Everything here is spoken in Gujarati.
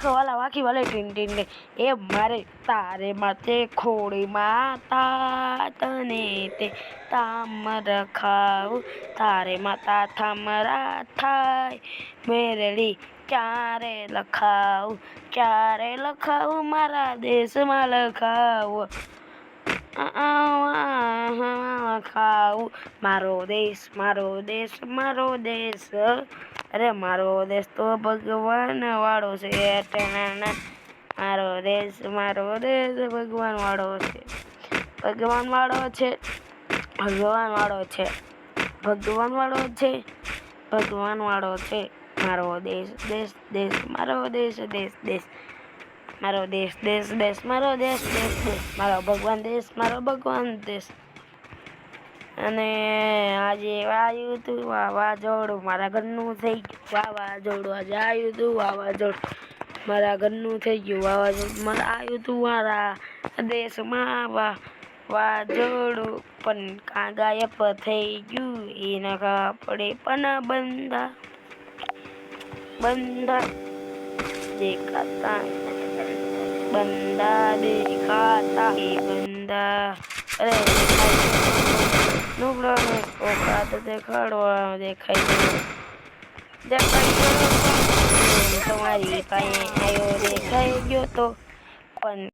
વાલા વાકી વાલે ટીન ટીન એ મારે તારે માથે ખોડી માતા તને તે તામ રખાવું તારે માતા થામરા થાય મેરડી ક્યારે લખાવું મારા દેશમાં લખાવું લખાવું મારો દેશ અરે મારો દેશ તો ભગવાન વાળો છે મારો દેશ ભગવાન વાળો છે ભગવાન વાળો છે મારો દેશ મારો દેશ મારો ભગવાન દેશ અને આજે આવ્યું તું વાવાઝોડું મારા ઘરનું થઈ ગયું વાવાઝોડું મારા ઘરનું થઈ ગયું વાવાઝોડું આવ્યું તું મારા દેશમાં વાવાઝોડું પણ કાં ગાયબ થઈ ગયું એ નખા પડે પણ બંધા દેખાતા અરે નુકડો ઓકાત દેખાડવા દેખાઈ તમારી પાસે આવ્યો દેખાઈ ગયો તો પણ